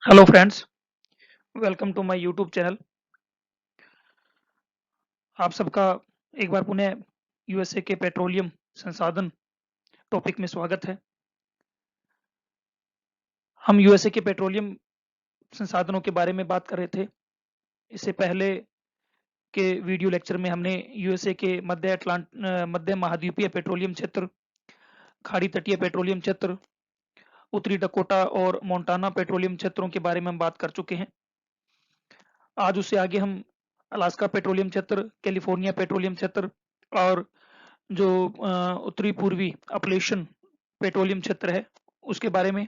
Hello friends, welcome to my YouTube channel. आप सबका एक बार पुनः यूएसए के पेट्रोलियम संसाधन टॉपिक में स्वागत है। हम यूएसए के पेट्रोलियम संसाधनों के बारे में बात कर रहे थे। इससे पहले के वीडियो लेक्चर में हमने यूएसए के मध्य महाद्वीपीय पेट्रोलियम क्षेत्र, खाड़ी तटीय पेट्रोलियम क्षेत्र, उत्तरी डकोटा और मोंटाना पेट्रोलियम क्षेत्रों के बारे में हम बात कर चुके हैं। आज उससे आगे हम अलास्का पेट्रोलियम क्षेत्र, कैलिफोर्निया पेट्रोलियम क्षेत्र और जो उत्तरी पूर्वी अपलेशन पेट्रोलियम क्षेत्र है, उसके बारे में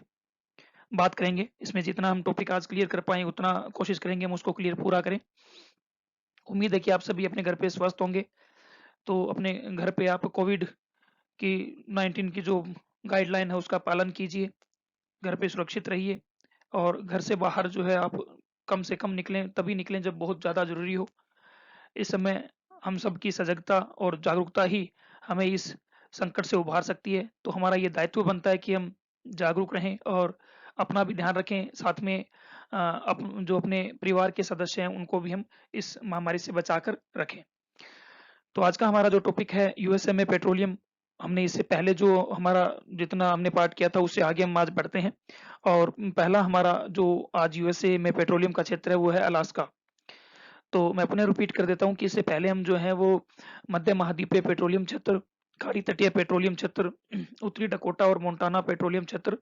बात करेंगे। इसमें जितना हम टॉपिक आज क्लियर कर पाएँ उतना कोशिश करेंगे हम उसको क्लियर पूरा करें। उम्मीद है कि आप सभी अपने घर पे स्वस्थ होंगे, तो अपने घर पे आप कोविड की 19 की जो गाइडलाइन है उसका पालन कीजिए, घर पे सुरक्षित रहिए और घर से बाहर जो है आप कम से कम निकलें, तभी निकलें जब बहुत ज़्यादा ज़रूरी हो। इस समय हम सबकी सजगता और जागरूकता ही हमें इस संकट से उभार सकती है। तो हमारा ये दायित्व बनता है कि हम जागरूक रहें और अपना भी ध्यान रखें, साथ में जो अपने परिवार के सदस्य हैं उनको भी हम इस महामारी से बचाकर रखें। तो आज का हमारा जो टॉपिक है यूएसए में पेट्रोलियम, हमने इससे पहले जो हमारा जितना हमने पार्ट किया था उससे आगे हम आज बढ़ते हैं। और पहला हमारा जो आज यूएसए में पेट्रोलियम का क्षेत्र है वो है अलास्का। तो मैं पुनः रिपीट कर देता हूँ कि इससे पहले हम जो है वो मध्य महाद्वीपीय पेट्रोलियम क्षेत्र, खाड़ी तटीय पेट्रोलियम क्षेत्र, उत्तरी डकोटा और मोंटाना पेट्रोलियम क्षेत्र,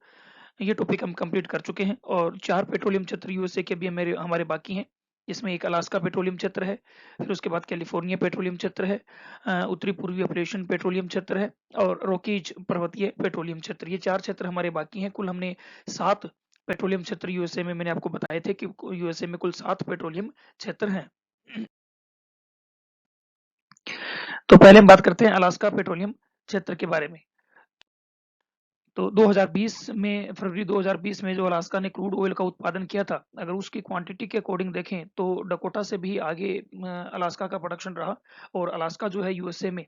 ये टॉपिक हम कंप्लीट कर चुके हैं और 4 पेट्रोलियम क्षेत्र यूएसए के भी हमारे बाकी हैं। इसमें एक अलास्का पेट्रोलियम क्षेत्र है, फिर उसके बाद कैलिफोर्निया पेट्रोलियम क्षेत्र है, उत्तरी पूर्वी ऑपरेशन पेट्रोलियम क्षेत्र है और रॉकीज पर्वतीय पेट्रोलियम क्षेत्र। ये 4 क्षेत्र हमारे बाकी हैं। कुल हमने 7 पेट्रोलियम क्षेत्र यूएसए में मैंने आपको बताए थे कि यूएसए में कुल 7 पेट्रोलियम क्षेत्र हैं। तो पहले हम बात करते हैं अलास्का पेट्रोलियम क्षेत्र के बारे में। तो 2020 में फरवरी 2020 में जो अलास्का ने क्रूड ऑयल का उत्पादन किया था, अगर उसकी क्वांटिटी के अकॉर्डिंग देखें तो डकोटा से भी आगे अलास्का का प्रोडक्शन रहा और अलास्का जो है यूएसए में,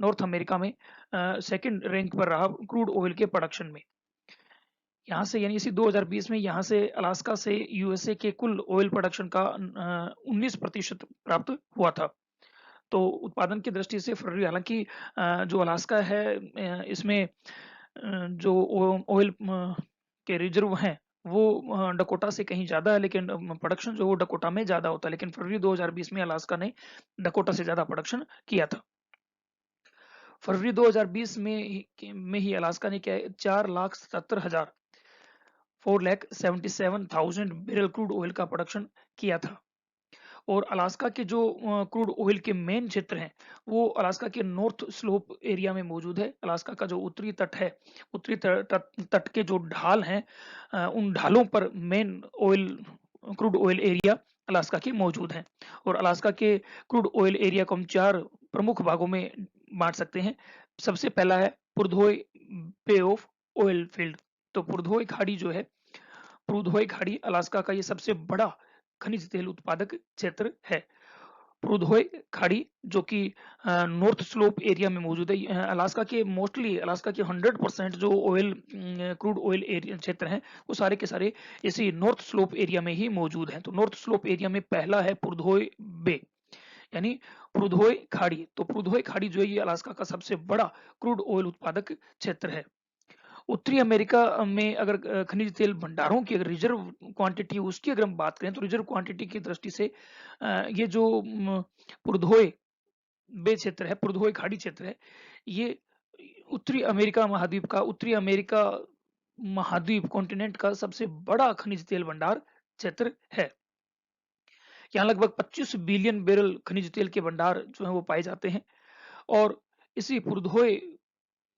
नॉर्थ अमेरिका में सेकंड रैंक पर रहा क्रूड ऑयल के प्रोडक्शन में। यहाँ से यानी इसी 2020 में यहाँ से अलास्का से यूएसए के कुल ऑयल प्रोडक्शन का 19% प्राप्त हुआ था। तो उत्पादन की दृष्टि से फरवरी, हालाँकि जो अलास्का है इसमें जो ऑयल के रिज़र्व हैं वो डकोटा से कहीं ज़्यादा है, लेकिन प्रोडक्शन जो वो डकोटा में ज़्यादा होता है। लेकिन फरवरी 2020 में अलास्का ने डकोटा से ज़्यादा प्रोडक्शन किया था। फरवरी 2020 में ही अलास्का ने क्या है 4,77,000 4,77,000 बैरल क्रूड ऑयल का प्रोडक्शन किया था। और अलास्का के जो क्रूड ऑयल के मेन क्षेत्र हैं, वो अलास्का के नॉर्थ स्लोप एरिया में मौजूद है। अलास्का का जो उत्तरी तट है, उत्तरी तट के जो ढाल हैं, उन ढालों पर main crude oil area Alaska के मौजूद हैं। और अलास्का के क्रूड ऑयल एरिया को हम 4 प्रमुख भागों में बाँट सकते हैं। सबसे पहला है पुरधोई बे ऑफ ऑयल फील्ड। तो पुरधोई खाड़ी जो है, पुरधोई खाड़ी अलास्का का ये सबसे बड़ा खनिज तेल उत्पादक क्षेत्र है। पुरधोई खाड़ी जो कि नॉर्थ स्लोप एरिया में मौजूद है। अलास्का के मोस्टली अलास्का के 100% जो क्रूड ऑयल एरिया क्षेत्र हैं, वो सारे के सारे इसी नॉर्थ स्लोप एरिया में ही मौजूद हैं। तो नॉर्थ स्लोप एरिया में पहला है पुरधोई बे, यानी पुरधोई खाड़ी। तो पुरधोई खाड़ी जो है ये अलास्का का सबसे बड़ा क्रूड ऑयल उत्पादक क्षेत्र है। उत्तरी अमेरिका में अगर खनिज तेल भंडारों की अगर रिजर्व क्वांटिटी उसकी अगर हम बात करें तो रिजर्व क्वांटिटी की दृष्टि से ये जो पुरधोई बे क्षेत्र है, पुरधोई खाड़ी क्षेत्र है, ये उत्तरी अमेरिका महाद्वीप कॉन्टिनेंट का सबसे बड़ा खनिज तेल भंडार क्षेत्र है। यहाँ लगभग 25 बिलियन बैरल खनिज तेल के भंडार जो है वो पाए जाते हैं। और इसी पुरधोई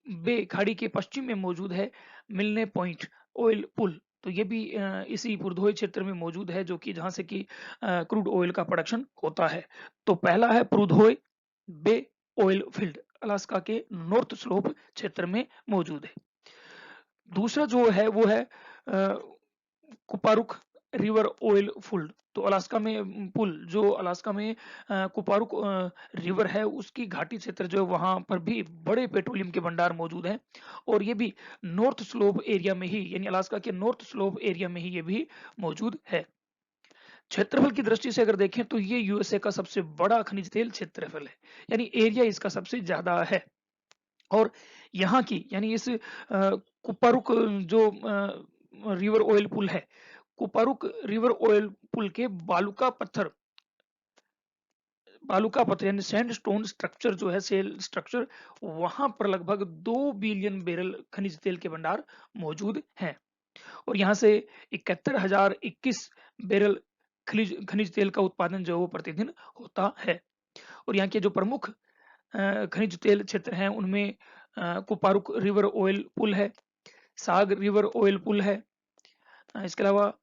बे खाड़ी के पश्चिम में मौजूद है मिलने पॉइंट ऑयल पुल। तो ये भी इसी पुरधोई क्षेत्र में मौजूद है, जो कि जहाँ से कि क्रूड ऑयल का प्रोडक्शन होता है। तो पहला है पुरधोई बे ऑयल फील्ड, अलास्का के नॉर्थ स्लोप क्षेत्र में मौजूद है। दूसरा जो है वो है कुपारुक रिवर ऑयल पुल, तो अलास्का में पुल जो अलास्का में कुपारुक रिवर है उसकी घाटी क्षेत्र जो है वहां पर भी बड़े पेट्रोलियम के भंडार मौजूद हैं, और ये भी नॉर्थ स्लोप एरिया में ही, यानी अलास्का के नॉर्थ स्लोप एरिया में ही ये भी मौजूद है। क्षेत्रफल की दृष्टि से अगर देखें तो ये यूएसए का सबसे बड़ा खनिज तेल क्षेत्रफल है, यानी एरिया इसका सबसे ज्यादा है। और यहाँ की यानी इस कुप्पारुक जो रिवर ऑयल पुल है, कुप्पारुक रिवर ऑयल पुल के बालूका पत्थर यानी सैंडस्टोन स्ट्रक्चर जो है, सेल स्ट्रक्चर, वहां पर लगभग 2 बिलियन बैरल खनिज तेल के भंडार मौजूद हैं। और यहाँ से 71,021 बैरल खनिज तेल का उत्पादन जो है वो प्रतिदिन होता है। और यहाँ के जो प्रमुख खनिज तेल क्षेत्र हैं उनमें कुपारुक रिवर ऑयल पुल है, साग रिवर ऑयल पुल है, इसके अलावा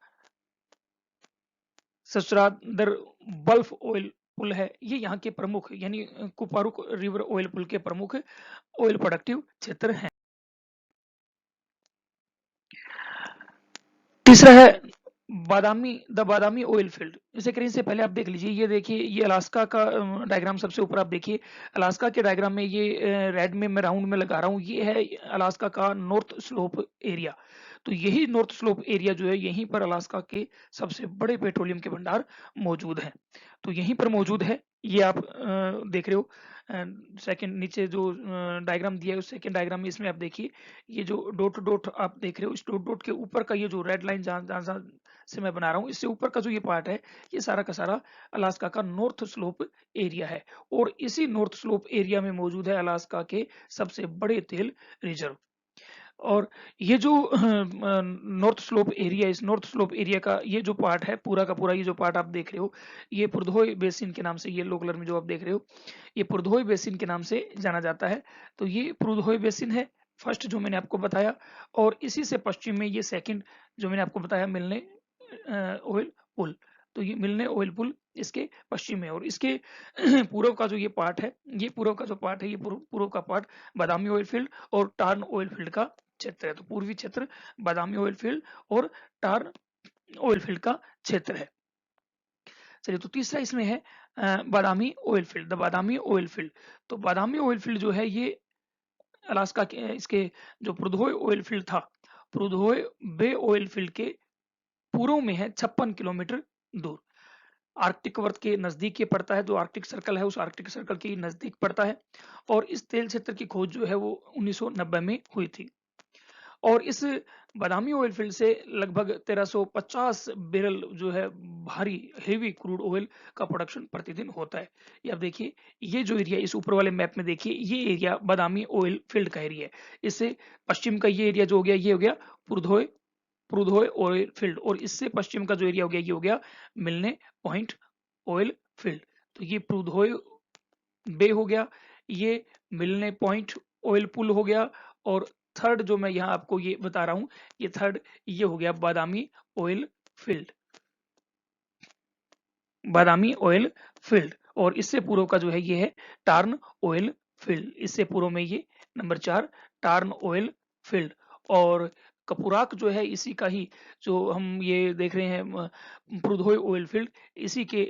ससरादर बल्फ ऑयल पुल है। ये यहाँ के प्रमुख यानी कुपारुक रिवर ऑयल पुल के प्रमुख ऑयल प्रोडक्टिव क्षेत्र हैं। तीसरा है द बादामी ऑयल फील्ड। इसे करें से पहले आप देख लीजिए, ये देखिए, ये अलास्का का डायग्राम सबसे ऊपर आप देखिए। अलास्का के डायग्राम में ये रेड में मैं राउंड में लगा रहा हूँ, ये है अलास्का का नॉर्थ स्लोप एरिया। तो यही नॉर्थ स्लोप एरिया जो है, यहीं पर अलास्का के सबसे बड़े पेट्रोलियम के भंडार मौजूद हैं। तो यहीं पर मौजूद है, ये आप देख रहे हो। सेकंड नीचे जो डायग्राम दिया है उस सेकंड डायग्राम में, इसमें आप देखिए, ये जो डॉट डॉट आप देख रहे हो, इस डॉट डॉट के ऊपर का ये जो रेड लाइन जहां जहां से मैं बना रहा हूँ, इससे ऊपर का जो ये पार्ट है, ये सारा का सारा अलास्का का नॉर्थ स्लोप एरिया है। और इसी नॉर्थ स्लोप एरिया में मौजूद है अलास्का के सबसे बड़े तेल रिजर्व। और ये जो नॉर्थ स्लोप एरिया, इस नॉर्थ स्लोप एरिया का ये जो पार्ट है, पूरा का पूरा ये जो पार्ट आप देख रहे हो, ये पुरधोई बेसिन के नाम से, येलो कलर में जो आप देख रहे हो, ये पुरधोई बेसिन के नाम से जाना जाता है। तो ये पुरधोई बेसिन है फर्स्ट जो मैंने आपको बताया, और इसी से पश्चिम में ये सेकंड जो मैंने आपको बताया, मिलने ऑयल पुल। तो ये मिलने ऑयल पुल इसके पश्चिम में, और इसके पूर्व का जो ये पार्ट है, ये पूर्व का जो पार्ट है, ये पूर्व का पार्ट बादामी ऑयल फील्ड और टार्न ऑयल फील्ड का क्षेत्र है। तो पूर्वी क्षेत्र बादामी ऑयल फील्ड और टार्न ऑयल फील्ड का क्षेत्र है। चलिए, तो तीसरा इसमें है Badami oil field, the Badami oil field. तो बादामी ऑयल फील्ड जो है, ये अलास्का के इसके जो पुरधोई ऑयल फील्ड था, पुरधोई बे ऑयल फील्ड के पूर्व में है, 56 किलोमीटर दूर। आर्कटिक वर्त के नजदीक ये पड़ता है, जो आर्कटिक सर्कल है उस आर्कटिक सर्कल के नजदीक पड़ता है। और इस तेल क्षेत्र की खोज जो है वो 1990 में हुई थी। और इस बादामी ऑयल फील्ड से लगभग 1350 बैरल जो है भारी हेवी क्रूड ऑयल का प्रोडक्शन प्रतिदिन होता है। ये आप देखिए, ये जो एरिया इस ऊपर वाले मैप में देखिए, ये एरिया बादामी ऑयल फील्ड का एरिया है। इससे पश्चिम का ये एरिया जो हो गया, ये हो गया पुरधोई पुरधोई ऑयल फील्ड, और इससे पश्चिम का जो एरिया हो गया, ये हो गया मिलने पॉइंट ऑयल फील्ड। तो ये पुरधोई बे हो गया, ये मिलने पॉइंट ऑयल पुल हो गया, और थर्ड जो मैं यहाँ आपको ये बता रहा हूँ, ये थर्ड ये हो गया बादामी ऑयल फील्ड, बादामी ऑयल फील्ड। और इससे पूर्व का जो है ये है टार्न ऑयल फील्ड, इससे पूर्व में ये नंबर 4 टार्न ऑयल फील्ड। और कपूराक जो है इसी का ही, जो हम ये देख रहे हैं पुरधोई ऑयल फील्ड, इसी के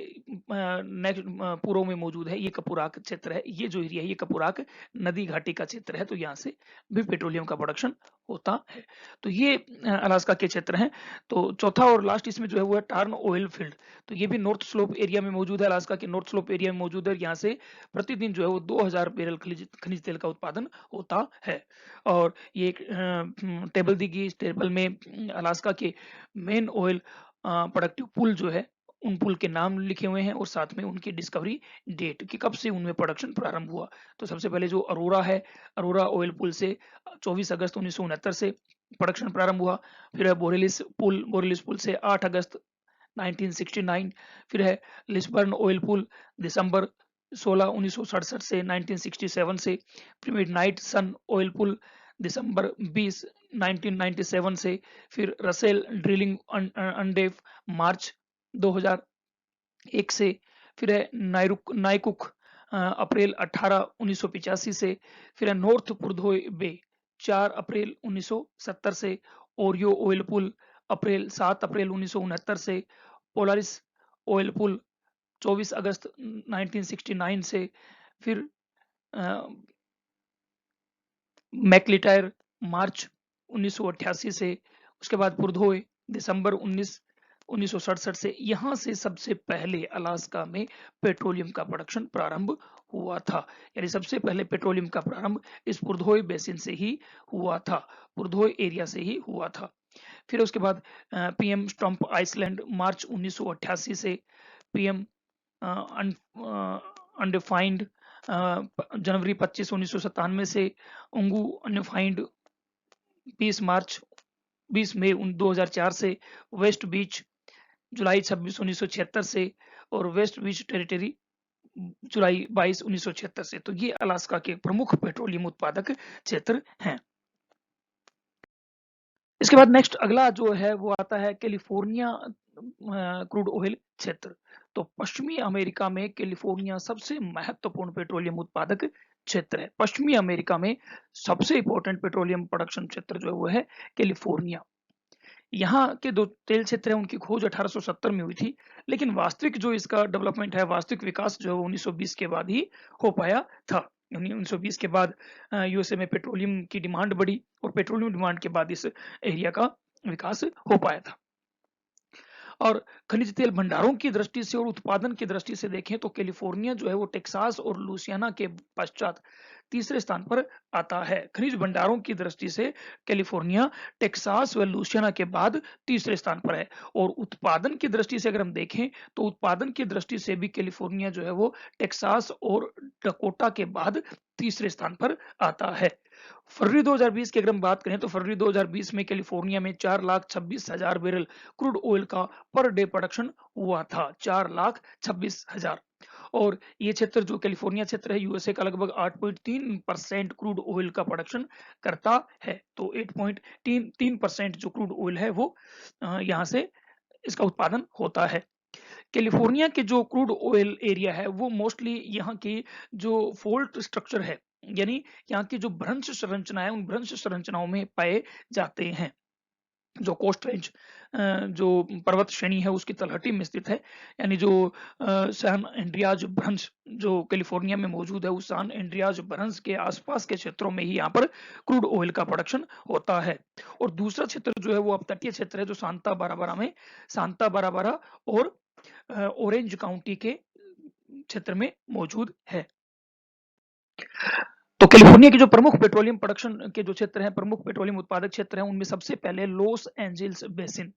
नेक्स्ट पूर्व में मौजूद है ये कपूराक क्षेत्र है। ये जो एरिया है ये कपूराक नदी घाटी का क्षेत्र है, तो यहाँ से भी पेट्रोलियम का प्रोडक्शन होता है। तो ये अलास्का के क्षेत्र हैं। तो चौथा और लास्ट इसमें जो है वो है टार्न ऑयल फील्ड। तो ये भी नॉर्थ स्लोप एरिया में मौजूद है, अलास्का के नॉर्थ स्लोप एरिया में मौजूद है। यहाँ से प्रतिदिन जो है वो 2000 बैरल खनिज तेल का उत्पादन होता है। और ये एक टेबल दी गई, इस टेबल में अलास्का के मेन ऑयल प्रोडक्टिव पुल जो है, उन पुल के नाम लिखे हुए हैं, और साथ में उनकी डिस्कवरी डेट कि कब से उनमें प्रोडक्शन प्रारंभ हुआ। तो सबसे पहले जो अरोरा है, अरोरा ऑयल पुल से 24 अगस्त 1969 से प्रोडक्शन प्रारंभ हुआ। फिर है बोरेलिस पुल, बोरेलिस पुल से 8 अगस्त 1969। फिर है लिस्बर्न ऑयल पुल, दिसंबर 16 1967 से 1967 से। फिर मिडनाइट सन ऑयल पुल, दिसंबर 20 1997 से। फिर रसेल ड्रिलिंग अंडेव, मार्च 2001 से। फिर है नाइकुक, अप्रैल 18 1985 से। फिर है नॉर्थ पुरधोई बे, 4 अप्रैल 1970 से। ओरियो ऑयल पुल, 7 अप्रैल 1969 से, पोलारिस ऑयल पुल 24 अगस्त 1969 से, फिर मैकलिटायर मार्च 1988 से, उसके बाद पुरधोए दिसंबर 1967 से। यहाँ से सबसे पहले अलास्का में पेट्रोलियम का प्रोडक्शन प्रारंभ हुआ था, यानी सबसे पहले पेट्रोलियम का प्रारंभ इस पुरधोए बेसिन से ही हुआ था, पुरधोए एरिया से ही हुआ था। फिर उसके बाद पीएम स्टम्प आइसलैंड मार्च 1988 से, पीएम अनडिफाइंड जनवरी 25 1997 से, उंगू अनडिफाइंड 20 मई 2004 से, वेस्ट बीच जुलाई 26 1976 से, और वेस्ट बीच टेरिटरी जुलाई 22 1976 से। तो ये अलास्का के प्रमुख पेट्रोलियम उत्पादक क्षेत्र हैं। इसके बाद नेक्स्ट अगला जो है वो आता है कैलिफोर्निया क्रूड ऑयल क्षेत्र। तो पश्चिमी अमेरिका में कैलिफोर्निया सबसे महत्वपूर्ण पेट्रोलियम उत्पादक क्षेत्र है। पश्चिमी अमेरिका में सबसे इंपॉर्टेंट पेट्रोलियम प्रोडक्शन क्षेत्र जो है वो है कैलिफोर्निया। यहाँ के दो तेल क्षेत्र है, उनकी खोज 1870 में हुई थी, लेकिन वास्तविक जो इसका डेवलपमेंट है, वास्तविक विकास जो है 1920 के बाद ही हो पाया था। 1920 के बाद यूएसए में पेट्रोलियम की डिमांड बढ़ी, और पेट्रोलियम डिमांड के बाद इस एरिया का विकास हो पाया था। और खनिज तेल भंडारों की दृष्टि से और उत्पादन की दृष्टि से देखें तो कैलिफोर्निया जो है वो टेक्सास और लुसियाना के पश्चात तीसरे स्थान पर आता है। खनिज भंडारों की दृष्टि से कैलिफोर्निया टेक्सास व लुसियाना के बाद तीसरे स्थान पर है। और उत्पादन की दृष्टि से अगर हम देखें तो उत्पादन की दृष्टि से भी कैलिफोर्निया जो है वो टेक्सास और डकोटा के बाद तीसरे स्थान पर आता है। फरवरी 2020 की अगर हम बात करें तो फरवरी 2020 में कैलिफोर्निया में 4,26,000 बैरल क्रूड ऑयल का पर डे प्रोडक्शन हुआ था, 4,26,000। और ये क्षेत्र जो कैलिफोर्निया क्षेत्र है यूएसए का लगभग 8.3% क्रूड ऑयल का प्रोडक्शन करता है। तो 8.3% जो क्रूड ऑयल है वो यहाँ से इसका उत्पादन होता है। कैलिफोर्निया के जो क्रूड ऑयल एरिया है वो मोस्टली यहाँ की जो फोल्ट स्ट्रक्चर है, यानी यहाँ की जो भ्रंश संरचना है, उन भ्रंश संरचनाओं में पाए जाते हैं। जो कोस्ट रेंज जो पर्वत श्रेणी है उसकी तलहटी में स्थित है, यानी जो सैन एंड्रियाज भ्रंश जो कैलिफोर्निया में मौजूद है, उस सैन एंड्रियाज भ्रंश के आसपास के क्षेत्रों में ही यहाँ पर क्रूड ऑयल का प्रोडक्शन होता है। और दूसरा क्षेत्र जो है वो अब तटीय क्षेत्र है, जो सांता बाराबारा और ऑरेंज काउंटी के क्षेत्र में मौजूद है। तो कैलिफोर्निया के जो प्रमुख पेट्रोलियम प्रोडक्शन के जो क्षेत्र हैं, प्रमुख पेट्रोलियम उत्पादक क्षेत्र हैं, उनमें सबसे पहले लॉस एंजल्स बेसिन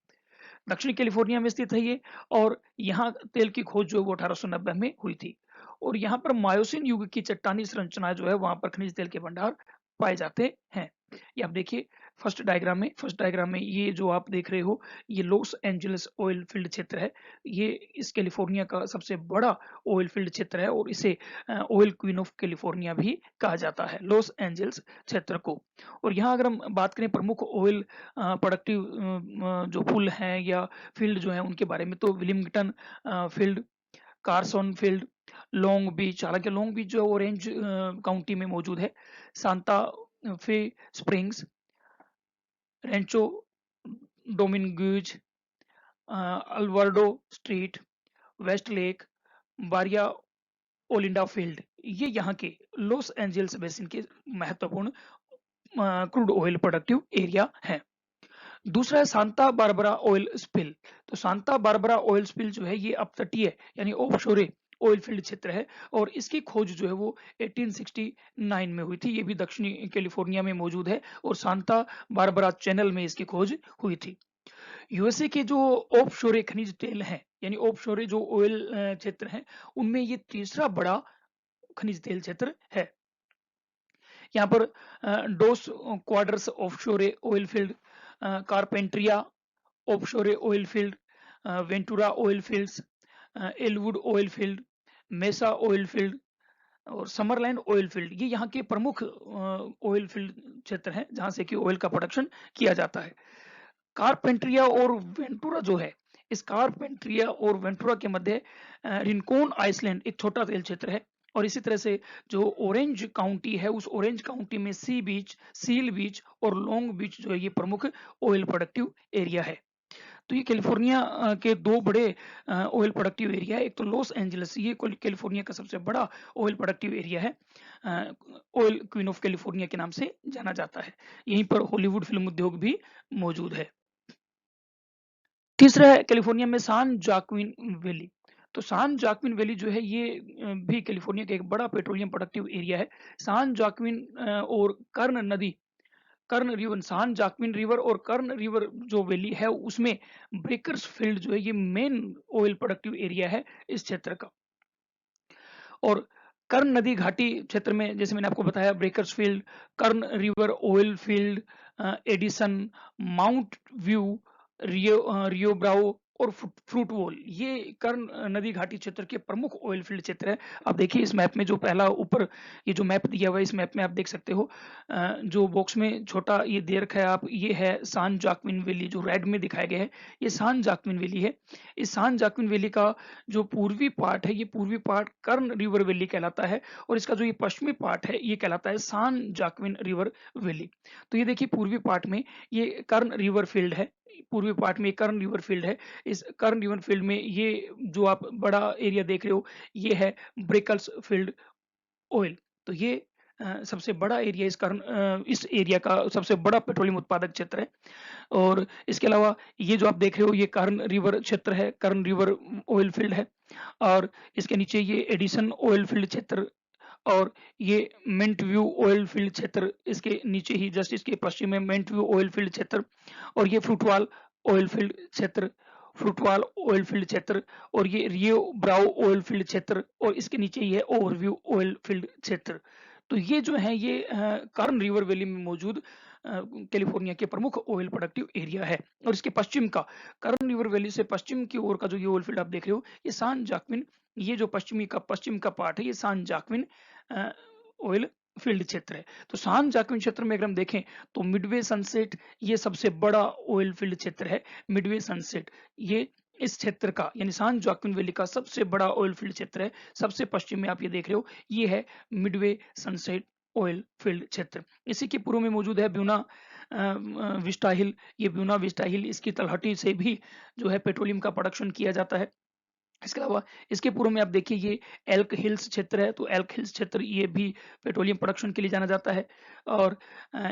दक्षिणी कैलिफोर्निया में स्थित है ये, और यहाँ तेल की खोज जो है वो 1890 में हुई थी। और यहाँ पर मायोसिन युग की चट्टानी संरचना जो है वहां पर खनिज तेल के भंडार पाए जाते हैं। ये आप देखिए फर्स्ट डायग्राम में ये जो आप देख रहे हो ये लॉस एंजल्स ऑयल फील्ड क्षेत्र है। ये इस कैलिफोर्निया का सबसे बड़ा ऑयल फील्ड क्षेत्र है, और इसे ऑयल क्वीन ऑफ कैलिफोर्निया भी कहा जाता है, लॉस एंजल्स क्षेत्र को। और यहाँ अगर हम बात करें प्रमुख ऑयल प्रोडक्टिव जो पुल हैं या फील्ड जो है उनके बारे में, तो Wilmington field, Carson field, Long Beach, हालांकि लॉन्ग बीच जो ऑरेंज काउंटी में मौजूद है, Santa Fe Springs, Rancho Dominguez, Alvarado Street, West Lake, Brea Olinda field, ये यहाँ के लॉस एंजल्स बेसिन के महत्वपूर्ण क्रूड ऑयल प्रोडक्टिव एरिया है। दूसरा है सांता बारबरा ऑयल स्पिल। तो सांता बारबरा ऑयल स्पिल जो है ये अपतटीय यानी ऑफशोर ऑयल फील्ड क्षेत्र है, और इसकी खोज जो है वो 1869 में हुई थी। ये भी दक्षिणी कैलिफोर्निया में मौजूद है, और सांता बारबरा चैनल में इसकी खोज हुई थी। यूएसए के जो ऑफशोर खनिज तेल हैं, यानी ऑफशोर जो ऑयल क्षेत्र हैं, उनमें ये तीसरा बड़ा खनिज तेल क्षेत्र है। यहाँ पर Dos Cuadras offshore oil field, Carpinteria offshore oil field, Ventura oil fields, Ellwood oil field, Mesa oil field और समरलैंड ऑयल फील्ड, ये यहाँ के प्रमुख ऑयल फील्ड क्षेत्र हैं जहाँ से कि ऑयल का प्रोडक्शन किया जाता है। कारपेंट्रिया और वेंटूरा जो है, इस कारपेंट्रिया और वेंटूरा के मध्य रिंकोन आइसलैंड एक छोटा तेल क्षेत्र है। और इसी तरह से जो ऑरेंज काउंटी है, उस ऑरेंज काउंटी में सी बीच, सील बीच और लॉन्ग बीच जो है ये प्रमुख ऑयल प्रोडक्टिव एरिया है। तो ये कैलिफोर्निया के 2 बड़े ऑयल प्रोडक्टिव एरिया है। एक तो लॉस एंजलिस, ये कैलिफोर्निया का सबसे बड़ा ऑयल प्रोडक्टिव एरिया है। ऑयल क्वीन ऑफ कैलिफोर्निया के नाम से जाना जाता है। यहीं पर हॉलीवुड फिल्म उद्योग भी मौजूद है। तीसरा है कैलिफोर्निया में सान जाक्विन वैली। तो सान जाक्विन वैली जो है ये भी कैलिफोर्निया का एक बड़ा पेट्रोलियम प्रोडक्टिव एरिया है। सान जाक्विन और कर्ण नदी, कर्ण रिवर, सान जाक्विन रिवर और कर्ण रिवर जो वैली है उसमें ब्रेकर्स फील्ड जो है ये मेन ऑयल प्रोडक्टिव एरिया है इस क्षेत्र का। और कर्ण नदी घाटी क्षेत्र में जैसे मैंने आपको बताया Breakers field, Kern River oil field, Edison, Mount View, Rio Bravo और फ्रूट वॉल, ये कर्ण नदी घाटी क्षेत्र के प्रमुख ऑयल फील्ड क्षेत्र है। आप देखिए इस मैप में जो पहला ऊपर ये जो मैप दिया हुआ है, इस मैप में आप देख सकते हो जो बॉक्स में छोटा ये दे रखा है आप, ये है सान जाक्विन वैली जो रेड में दिखाया गया है, ये सान जाक्विन वैली है। इस सान जाक्विन वैली का जो पूर्वी पार्ट है, ये पूर्वी पार्ट कर्ण रिवर वैली कहलाता है और इसका जो ये पश्चिमी पार्ट है ये कहलाता है सान जाक्विन रिवर वैली। तो ये देखिए पूर्वी पार्ट में ये कर्ण रिवर फील्ड है, पूर्वी पार्ट में कर्ण रिवर फील्ड है। इस कर्ण रिवर फील्ड में ये जो आप बड़ा एरिया देख रहे हो ये है ब्रेकल्स फील्ड ऑयल। तो ये सबसे बड़ा एरिया इस एरिया का सबसे बड़ा पेट्रोलियम उत्पादक क्षेत्र है। और इसके अलावा ये जो आप देख रहे हो ये कर्ण रिवर क्षेत्र है, कर्ण रिवर ऑयल फील्ड है। और इसके नीचे ये एडिसन ऑयल फील्ड क्षेत्र और ये मिंट व्यू ऑयल फील्ड क्षेत्र, इसके नीचे ही जस्ट इसके पश्चिम में मिंट व्यू ऑयल फील्ड क्षेत्र और ये फ्रूटवाल ऑयल फील्ड क्षेत्र, फ्रूटवाल ऑयल फील्ड क्षेत्र और ये रियो ब्राउ ऑयल फील्ड क्षेत्र और इसके नीचे ही है ओवरव्यू ऑयल फील्ड क्षेत्र। तो ये जो है ये कर्ण रिवर वैली में मौजूद कैलिफोर्निया के प्रमुख ऑयल प्रोडक्टिव एरिया है। और इसके पश्चिम का, कर्ण रिवर वैली से पश्चिम की ओर का जो ये ऑयल फील्ड आप देख रहे हो ये सान जाक्विन, ये जो पश्चिम का पार्ट है ये सान जाक्विन ऑयल फील्ड क्षेत्र है। तो सान जाक्विन क्षेत्र में अगर हम देखें तो मिडवे सनसेट ये सबसे बड़ा ऑयल फील्ड क्षेत्र है। मिडवे सनसेट ये इस क्षेत्र का यानी सान जाक्विन वैली का सबसे बड़ा ऑयल फील्ड क्षेत्र है। सबसे पश्चिम में आप ये देख रहे हो ये है मिडवे सनसेट ऑयल फील्ड क्षेत्र। इसी के पूर्व में मौजूद है ब्यूना विस्टा हिल। ये ब्यूना विस्टा हिल, इसकी तलहटी से भी जो है पेट्रोलियम का प्रोडक्शन किया जाता है। इसके अलावा इसके पूर्व में आप देखिए ये एल्क हिल्स क्षेत्र है। तो एल्क हिल्स क्षेत्र ये भी पेट्रोलियम प्रोडक्शन के लिए जाना जाता है। और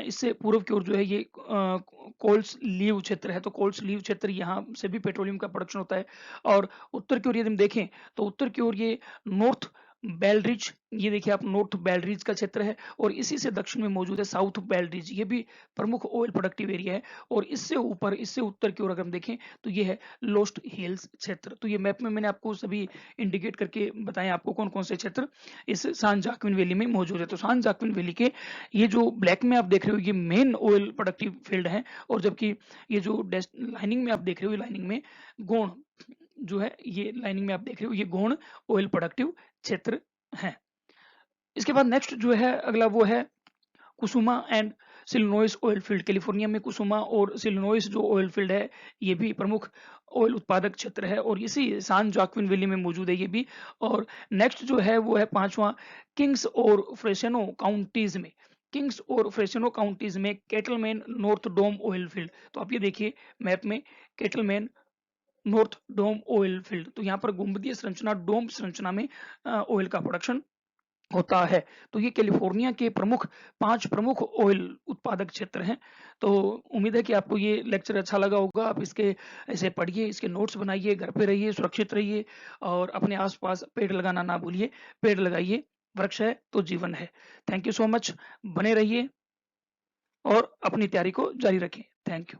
इससे पूर्व की ओर जो है ये कोल्स लीव क्षेत्र है। तो कोल्स लीव क्षेत्र यहाँ से भी पेट्रोलियम का प्रोडक्शन होता है। और उत्तर की ओर यदि हम देखें तो उत्तर की ओर ये नॉर्थ बेलरिज, ये देखिए आप नॉर्थ बेलरिज का क्षेत्र है। और इसी से दक्षिण में मौजूद है साउथ बेलरिज, ये भी प्रमुख ऑयल प्रोडक्टिव एरिया है। और इससे ऊपर, इससे उत्तर की ओर अगर हम देखें तो ये है लोस्ट हिल्स क्षेत्र। तो ये मैप में मैंने आपको सभी इंडिकेट करके बताएं आपको कौन कौन से क्षेत्र इस सान जाक्विन वैली में मौजूद है। तो सान जाक्विन वैली के ये जो ब्लैक में आप देख रहे हो ये मेन ऑयल प्रोडक्टिव फील्ड है। और जबकि ये जो लाइनिंग में आप देख रहे हो, लाइनिंग में गोंड जो है, ये लाइनिंग में आप देख रहे हो ये गोंड ऑयल प्रोडक्टिव क्षेत्र है। इसके बाद नेक्स्ट जो है अगला वो है कुसुमा एंड सिलिनॉइस ऑयल फील्ड। कैलिफोर्निया में कुसुमा और सिलिनॉइस जो ऑयल फील्ड है ये भी प्रमुख ऑयल उत्पादक क्षेत्र है और इसी सान जाक्विन वैली में मौजूद है ये भी। और नेक्स्ट जो है वो है पांचवा किंग्स और फ्रेशनो काउंटीज में, किंग्स और फ्रेशनो काउंटीज में केटलमैन नॉर्थ डोम ऑयल फील्ड। तो आप ये देखिए मैप में केटलमैन नॉर्थ डोम ऑयल फील्ड। तो यहाँ पर गुंबदीय संरचना, डोम संरचना में ऑयल का प्रोडक्शन होता है। तो ये कैलिफोर्निया के पांच प्रमुख ऑयल उत्पादक क्षेत्र हैं। तो उम्मीद है कि आपको ये लेक्चर अच्छा लगा होगा। आप इसके ऐसे पढ़िए, इसके नोट्स बनाइए, घर पे रहिए, सुरक्षित रहिए और अपने आसपास पेड़ लगाना ना भूलिए। पेड़ लगाइए, वृक्ष है तो जीवन है। थैंक यू सो मच, बने रहिए और अपनी तैयारी को जारी रखें। Thank you.